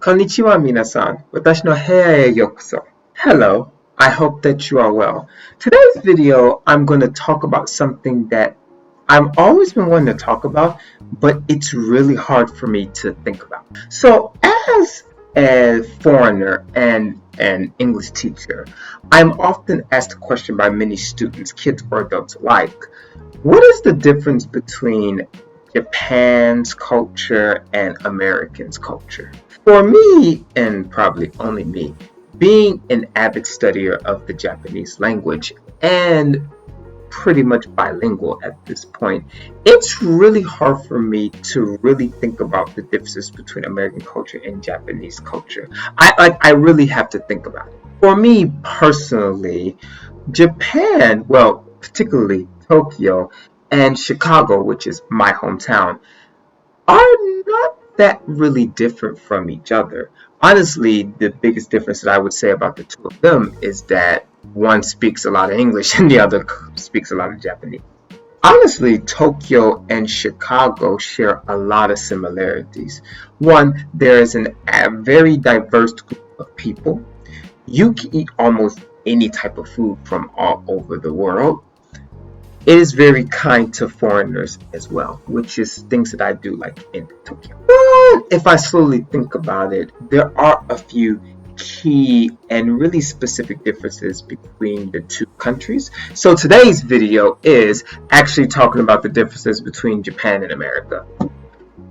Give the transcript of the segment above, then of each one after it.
こんにちは皆さん。私の部屋へようこそ. Hello, I hope that you are well. Today's video, I'm going to talk about something that I've always been wanting to talk about, but it's really hard for me to think about. So as a foreigner and an English teacher, I'm often asked a question by many students, kids or adults alike. What is the difference between Japan's culture and American's culture? For me, and probably only me, being an avid studier of the Japanese language and pretty much bilingual at this point, it's really hard for me to really think about the differences between American culture and Japanese culture. I really have to think about it. For me personally, Japan, well, particularly Tokyo and Chicago, which is my hometown, are not that really different from each other. Honestly, the biggest difference that I would say about the two of them is that one speaks a lot of English and the other speaks a lot of Japanese. Honestly, Tokyo and Chicago share a lot of similarities. One, there is a very diverse group of people. You can eat almost any type of food from all over the world. It is very kind to foreigners as well, which is things that I do like in Tokyo. But if I slowly think about it, there are a few key and really specific differences between the two countries. So today's video is actually talking about the differences between Japan and America.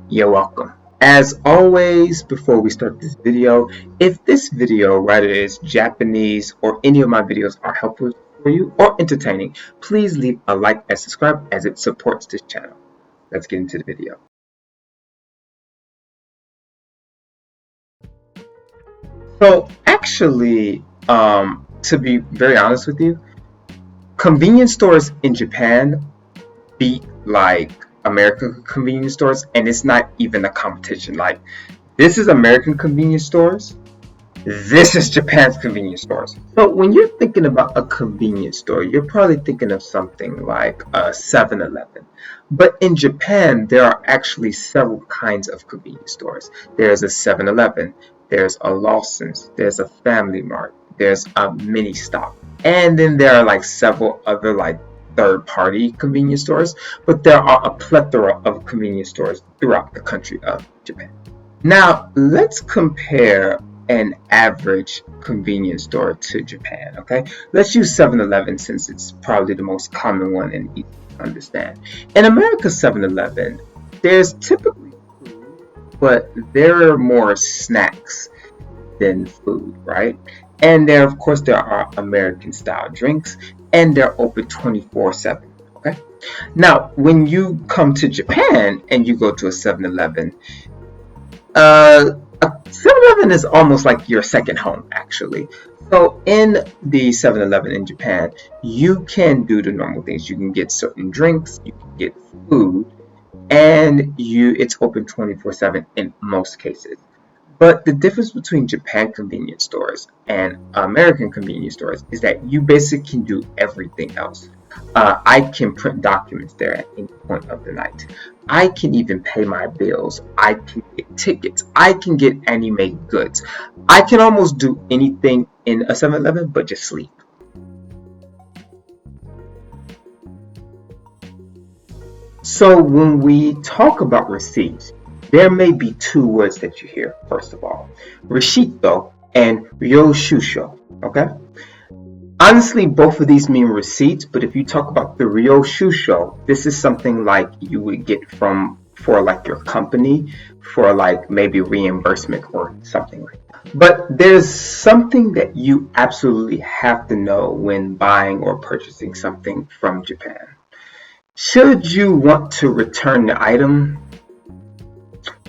You're welcome. As always, before we start this video, if this video, whether it's Japanese or any of my videos, are helpful for you or entertaining, please leave a like and subscribe as it supports this channel. Let's get into the video. So actually, to be very honest with you, convenience stores in Japan beat like American convenience stores, and it's not even a competition. Like, this is American convenience stores, this is Japan's convenience stores. So when you're thinking about a convenience store, you're probably thinking of something like a 7-Eleven. But in Japan, there are actually several kinds of convenience stores. There's a 7-Eleven, there's a Lawson's, there's a Family Mart, there's a Mini Stop, and then there are like several other like third-party convenience stores. But there are a plethora of convenience stores throughout the country of Japan. Now let's compare an average convenience store to Japan, okay? Let's use 7-Eleven since it's probably the most common one and easy to understand. In America, 7-Eleven, there's typically food, but there are more snacks than food, right? And there, of course, there are American style drinks, and they're open 24/7, okay? Now, when you come to Japan and you go to a 7-Eleven, a 7-Eleven is almost like your second home, actually. So in the 7-Eleven in Japan, you can do the normal things. You can get certain drinks, you can get food, and it's open 24/7 in most cases. But the difference between Japan convenience stores and American convenience stores is that you basically can do everything else. I can print documents there at any point of the night. I can even pay my bills. I can get tickets. I can get anime goods. I can almost do anything in a 7-Eleven but just sleep. So when we talk about receipts, there may be two words that you hear, first of all. Reshito and ryoshusho, okay? Honestly, both of these mean receipts, but if you talk about the ryoshusho, this is something like you would get for like your company, for like maybe reimbursement or something like that. But there's something that you absolutely have to know when buying or purchasing something from Japan. Should you want to return the item?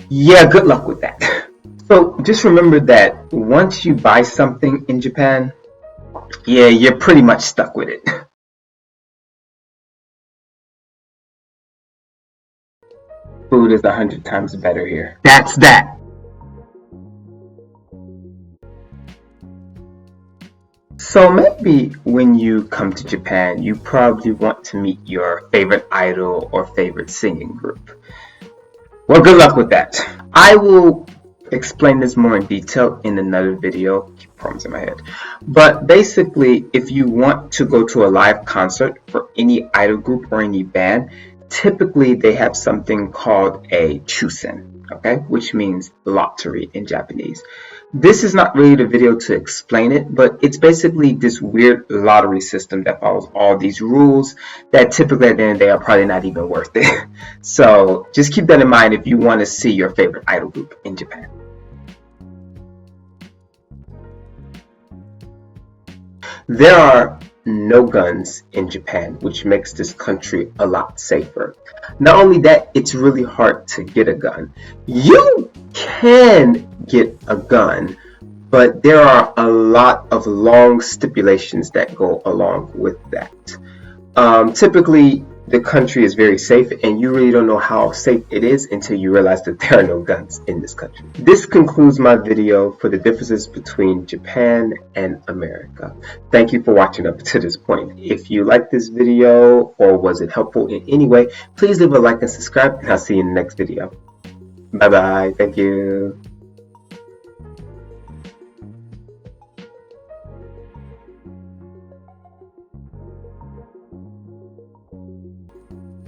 Yeah, good luck with that. So just remember that once you buy something in Japan, yeah, you're pretty much stuck with it. Food is 100 times better here. That's that. So maybe when you come to Japan, you probably want to meet your favorite idol or favorite singing group. Well, good luck with that. I will explain this more in detail in another video. Keep problems in my head. But basically, if you want to go to a live concert for any idol group or any band, typically they have something called a chusen, okay, which means lottery in Japanese. This is not really the video to explain it, but it's basically this weird lottery system that follows all these rules that typically at the end of the day are probably not even worth it. So just keep that in mind if you want to see your favorite idol group in Japan. There are no guns in Japan, which makes this country a lot safer. Not only that, it's really hard to get a gun. You can get a gun, but there are a lot of long stipulations that go along with that. Typically, the country is very safe, and you really don't know how safe it is until you realize that there are no guns in this country. This concludes my video for the differences between Japan and America. Thank you for watching up to this point. If you liked this video or was it helpful in any way, please leave a like and subscribe, and I'll see you in the next video. Bye bye. Thank you.